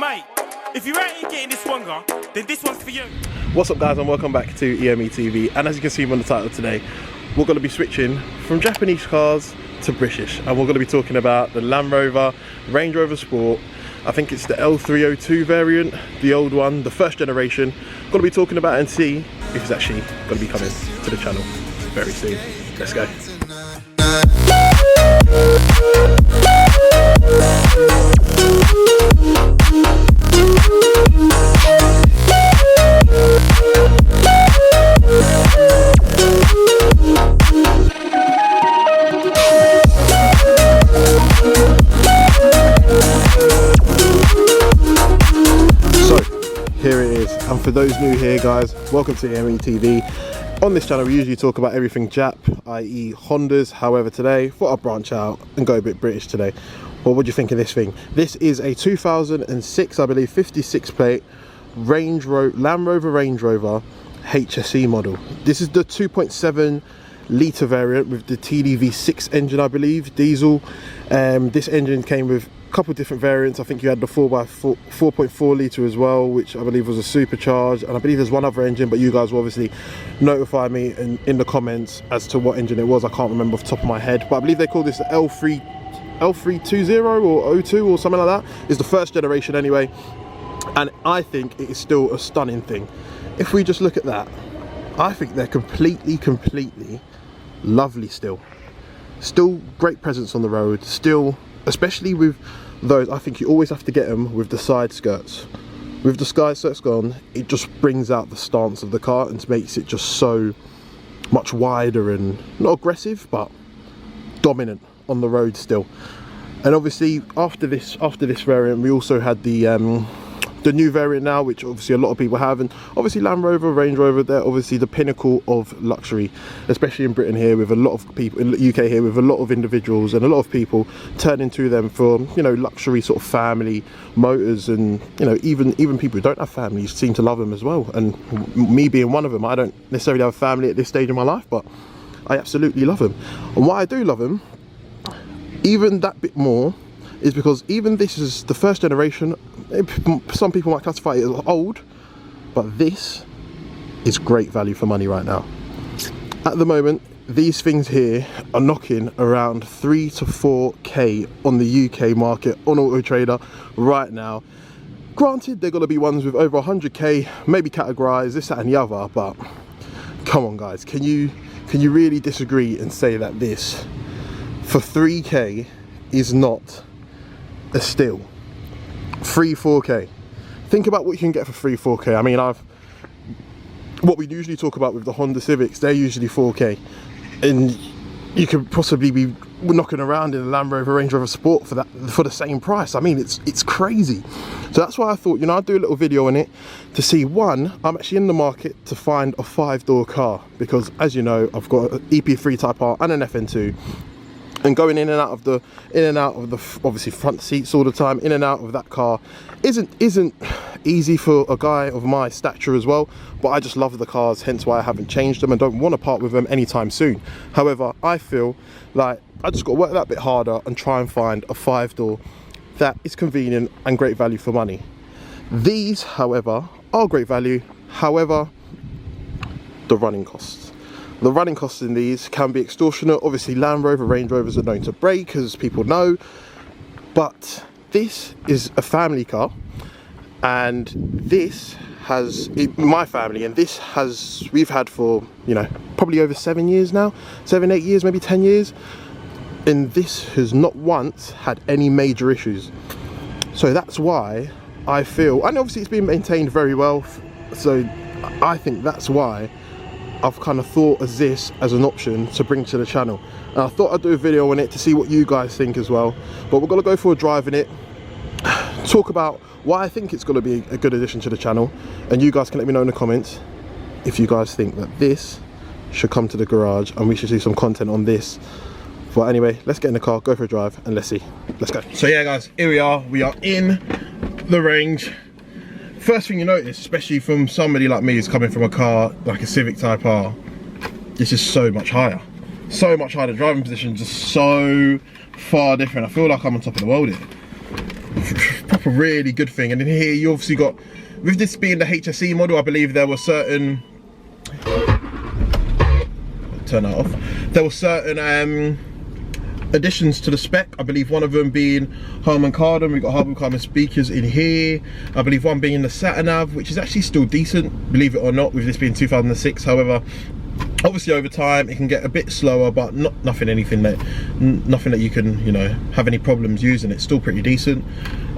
mate, if you ain't getting this one, then this one's for you. What's up guys, and welcome back to EME TV. And as you can see from the title today, we're going to be switching from Japanese cars to British, and we're going to be talking about the Land Rover Range Rover Sport. I think it's the L302 variant, the old one, the first generation. Going to be talking about it and see if it's actually going to be coming to the channel very soon. Let's go. Here it is, and for those new here guys, welcome to EME TV. On this channel we usually talk about everything Jap, i.e. Hondas. However today, thought I'd branch out and go a bit British today. Well, what do you think of this thing? This is a 2006, I believe, 56 plate Land Rover Range Rover HSE model. This is the 2.7 litre variant with the TDV6 engine, I believe, diesel. This engine came with couple of different variants. I think you had the 4.4 litre as well, which I believe was a supercharged, and I believe there's one other engine, but you guys will obviously notify me in the comments as to what engine it was. I can't remember off the top of my head, but I believe they call this the L320 or 02 or something like that. It's the first generation anyway, and I think it is still a stunning thing. If we just look at that, I think they're completely lovely still great presence on the road still, especially with those. I think you always have to get them with the side skirts. With the side skirts gone, it just brings out the stance of the car and makes it just so much wider and not aggressive but dominant on the road still. And obviously after this variant we also had the new variant now, which obviously a lot of people have, and obviously Land Rover, Range Rover, they're obviously the pinnacle of luxury, especially in Britain here, with a lot of people in the UK here, with a lot of individuals and a lot of people turning to them for, you know, luxury sort of family motors, and you know, even people who don't have families seem to love them as well. And me being one of them, I don't necessarily have a family at this stage in my life, but I absolutely love them. And why I do love them even that bit more is because even this is the first generation. Some people might classify it as old, but this is great value for money right now. At the moment, these things here are knocking around 3 to 4k on the UK market on Auto Trader right now. Granted, they're going to be ones with over 100k, maybe categorized this, that and the other, but come on guys, can you really disagree and say that this for 3k is not a steal? 4k. Think about what you can get for 4k. I mean, what we usually talk about with the Honda Civics, they're usually 4k, and you could possibly be knocking around in a Land Rover Range Rover Sport for the same price. I mean, it's crazy. So that's why I thought, you know, I'd do a little video on it to see, one, I'm actually in the market to find a 5-door car, because as you know, I've got an EP3 Type R and an FN2. And going in and out of the obviously front seats all the time, in and out of that car isn't easy for a guy of my stature as well. But I just love the cars, hence why I haven't changed them and don't want to part with them anytime soon. However, I feel like I just got to work that bit harder and try and find a 5-door that is convenient and great value for money. These, however, are great value. However, the running costs. The running costs in these can be extortionate. Obviously Land Rover, Range Rovers are known to break, as people know, but this is a family car, and this has my family, and this has we've had for, you know, probably over 7 years now, 7-8 years, maybe 10 years, and this has not once had any major issues. So that's why I feel, and obviously it's been maintained very well, so I think that's why I've kind of thought of this as an option to bring to the channel. And I thought I'd do a video on it to see what you guys think as well. But we're going to go for a drive in it, talk about why I think it's going to be a good addition to the channel, and you guys can let me know in the comments if you guys think that this should come to the garage and we should do some content on this. But anyway, let's get in the car, go for a drive, and let's see. Let's go. So yeah guys, here we are in the Range. First thing you notice, especially from somebody like me who's coming from a car like a Civic Type R, this is so much higher. So much higher. The driving position is just so far different. I feel like I'm on top of the world here. proper really good thing. And then here you obviously got, with this being the HSE model, I believe there were certain, turn that off, there were certain additions to the spec. I believe one of them being Harman Kardon. We've got Harman Kardon speakers in here. I believe one being the sat-nav, which is actually still decent, believe it or not, with this being 2006. However, obviously over time it can get a bit slower, but nothing that you can, you know, have any problems using. It's still pretty decent.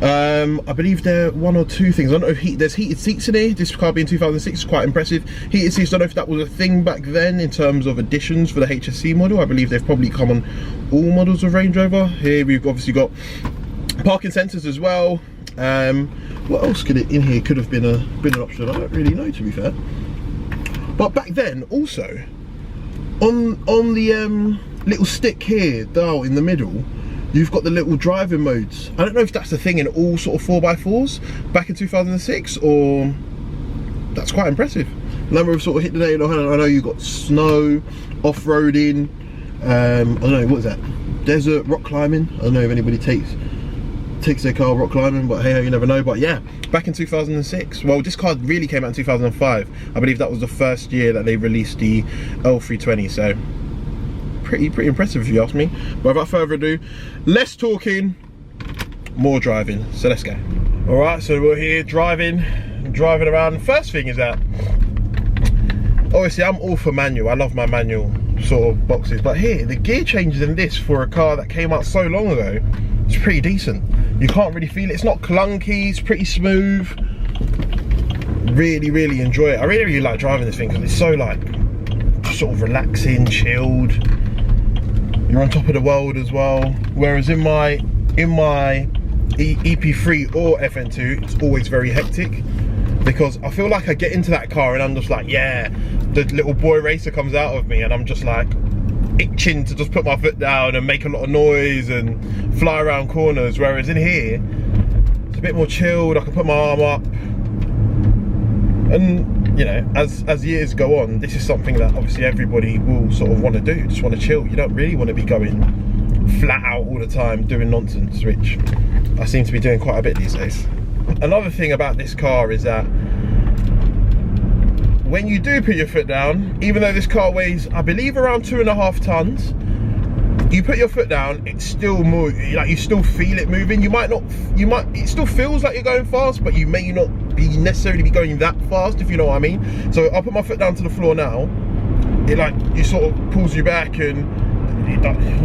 I believe there are one or two things. I don't know if there's heated seats in here. This car being 2006 is quite impressive. Heated seats, I don't know if that was a thing back then in terms of additions for the HSC model. I believe they've probably come on all models of Range Rover. Here we've obviously got parking sensors as well. What else could it in here could have been an option? I don't really know, to be fair. But back then also, on the little stick here down in the middle, you've got the little driving modes. I don't know if that's the thing in all sort of 4x4s back in 2006, or that's quite impressive. Number of sort of hit the nail on the head. I know you've got snow, off-roading, I don't know, what is that? Desert, rock climbing. I don't know if anybody takes their car rock climbing, but hey, you never know. But yeah, back in 2006, well, this car really came out in 2005. I believe that was the first year that they released the L320, so pretty impressive if you ask me. But without further ado, less talking, more driving, so let's go. All right, so we're here driving around. First thing is that obviously I'm all for manual. I love my manual sort of boxes, but here the gear changes in this for a car that came out so long ago, it's pretty decent. You can't really feel it. It's not clunky, it's pretty smooth. Really enjoy it. I really like driving this thing because it's so like sort of relaxing, chilled. You're on top of the world as well. Whereas in my EP3 or FN2, it's always very hectic, because I feel like I get into that car and I'm just like, yeah, the little boy racer comes out of me and I'm just like itching to just put my foot down and make a lot of noise and fly around corners. Whereas in here, it's a bit more chilled. I can put my arm up, and you know, as years go on, this is something that obviously everybody will sort of want to do. Just want to chill. You don't really want to be going flat out all the time doing nonsense, which I seem to be doing quite a bit these days. Another thing about this car is that when you do put your foot down, even though this car weighs, I believe, around 2.5 tons, you put your foot down, it's still like you still feel it moving. It still feels like you're going fast, but you may not necessarily be going that fast, if you know what I mean. So I'll put my foot down to the floor now. It sort of pulls you back, and you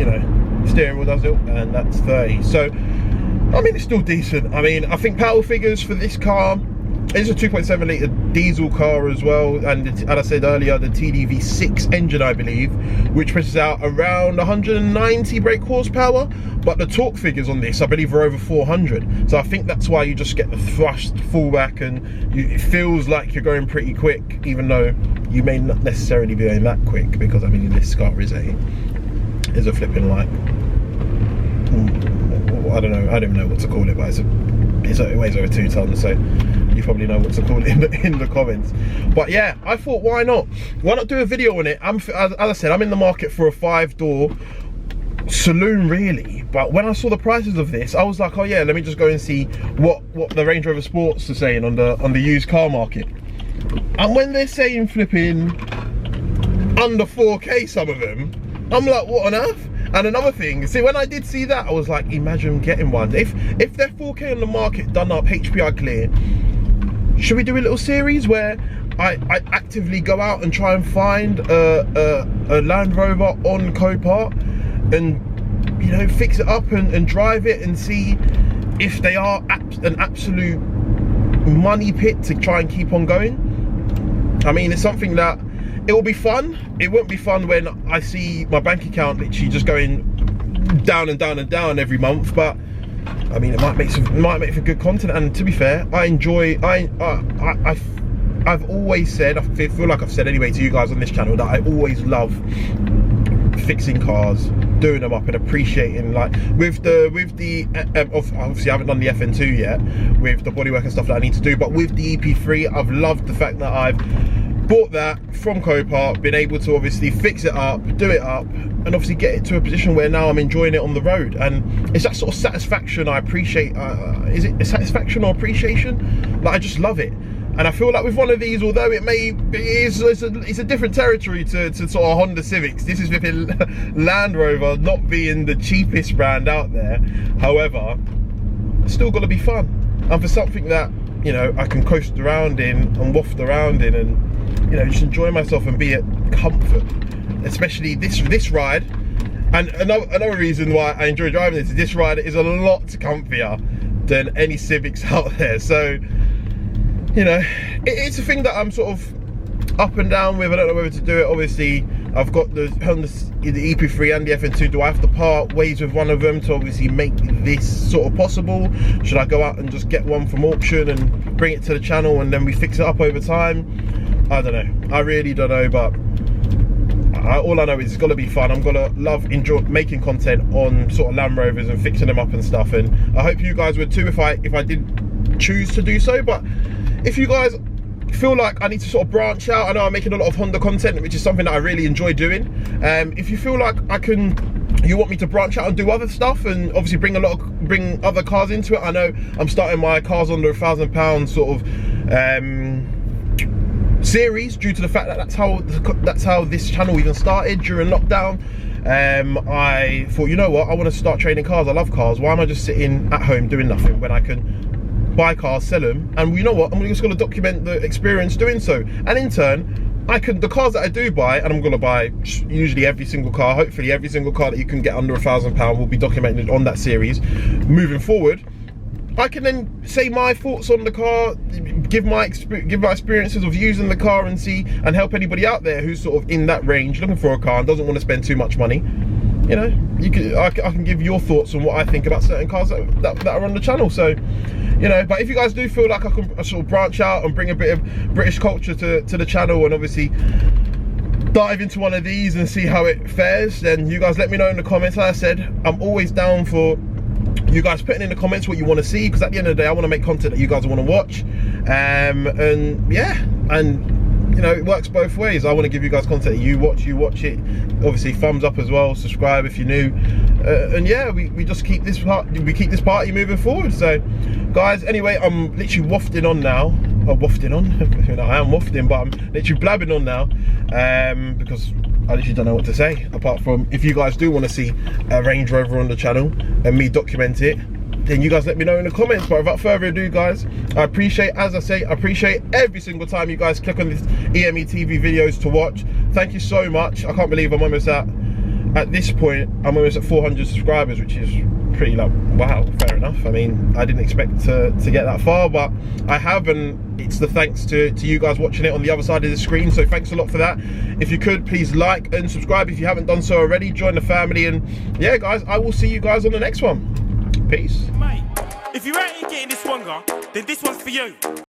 know, steering wheel does it, and that's 30. So I mean, it's still decent. I mean, I think power figures for this car, it's a 2.7 litre diesel car as well, and as I said earlier, the TDV6 engine, I believe, which pushes out around 190 brake horsepower, but the torque figures on this, I believe, are over 400. So I think that's why you just get the thrust fullback, and it feels like you're going pretty quick, even though you may not necessarily be going that quick, because I mean, this car is a flipping like, I don't know what to call it, but it weighs over 2 tons, so you probably know what to call it in the comments. But yeah, I thought, why not do a video on it? As I said, I'm in the market for a 5-door saloon, really. But when I saw the prices of this, I was like, oh yeah, let me just go and see what the Range Rover Sports are saying on the used car market. And when they're saying flipping under 4K, some of them, I'm like, what on earth? And another thing, see, when I did see that, I was like, imagine getting one. If they're 4K on the market, done up, HPI clear, should we do a little series where I actively go out and try and find a Land Rover on Copart and, you know, fix it up and drive it and see if they are an absolute money pit to try and keep on going? I mean, it's something that it will be fun. It won't be fun when I see my bank account literally just going down and down and down every month, but I mean, it might make for good content. And to be fair, I enjoy. I've always said, I feel like I've said anyway to you guys on this channel, that I always love fixing cars, doing them up, and appreciating, like with the obviously I haven't done the FN2 yet with the bodywork and stuff that I need to do, but with the EP3, I've loved the fact that I've bought that from Co-Park, been able to obviously fix it up, do it up, and obviously get it to a position where now I'm enjoying it on the road. And it's that sort of satisfaction I appreciate. Is it a satisfaction or appreciation? Like, I just love it. And I feel like with one of these, although it's a different territory to sort of Honda Civics. This is with Land Rover not being the cheapest brand out there. However, it's still got to be fun. And for something that, you know, I can coast around in and waft around in and, you know, just enjoy myself and be at comfort. Especially this ride. And another reason why I enjoy driving this ride is a lot comfier than any Civics out there. So, you know, it's a thing that I'm sort of up and down with. I don't know whether to do it. Obviously, I've got the Honda, the EP3 and the FN2. Do I have to part ways with one of them to obviously make this sort of possible? Should I go out and just get one from auction and bring it to the channel and then we fix it up over time? I don't know. I really don't know, but all I know is it's got to be fun. I'm gonna enjoy making content on sort of Land Rovers and fixing them up and stuff. And I hope you guys would too if I did choose to do so. But if you guys feel like I need to sort of branch out, I know I'm making a lot of Honda content, which is something that I really enjoy doing. If you feel like you want me to branch out and do other stuff and obviously bring other cars into it, I know I'm starting my cars under £1,000 sort of series, due to the fact that that's how this channel even started during lockdown. I thought, you know what, I want to start trading cars. I love cars. Why am I just sitting at home doing nothing when I can buy cars, sell them? And you know what, I'm just going to document the experience doing so. And in turn, the cars that I do buy, and I'm going to buy usually every single car, hopefully every single car that you can get under £1,000 will be documented on that series moving forward. I can then say my thoughts on the car, give my experiences of using the car and help anybody out there who's sort of in that range, looking for a car and doesn't want to spend too much money. You know, I can give your thoughts on what I think about certain cars that are on the channel. So, you know, but if you guys do feel like I can sort of branch out and bring a bit of British culture to the channel and obviously dive into one of these and see how it fares, then you guys let me know in the comments. Like I said, I'm always down for you guys putting in the comments what you want to see, because at the end of the day I want to make content that you guys want to watch. And yeah, and you know, it works both ways. I want to give you guys content you watch it. Obviously thumbs up as well, subscribe if you're new, and yeah, we just keep this party moving forward. So guys, anyway, I'm literally wafting on now. Wafting on? I am wafting, but I'm literally blabbing on now, because I literally don't know what to say, apart from if you guys do want to see a Range Rover on the channel and me document it, then you guys let me know in the comments. But without further ado, guys, I appreciate, as I say, I appreciate every single time you guys click on these EME TV videos to watch. Thank you so much. I can't believe I'm almost at this point, I'm almost at 400 subscribers, which is pretty, like, wow, fair enough. I mean, I didn't expect to get that far, but I have, and it's the thanks to you guys watching it on the other side of the screen. So thanks a lot for that. If you could, please like and subscribe if you haven't done so already. Join the family, and yeah, guys, I will see you guys on the next one. Peace. Mate, if you ain't getting this one, then this one's for you.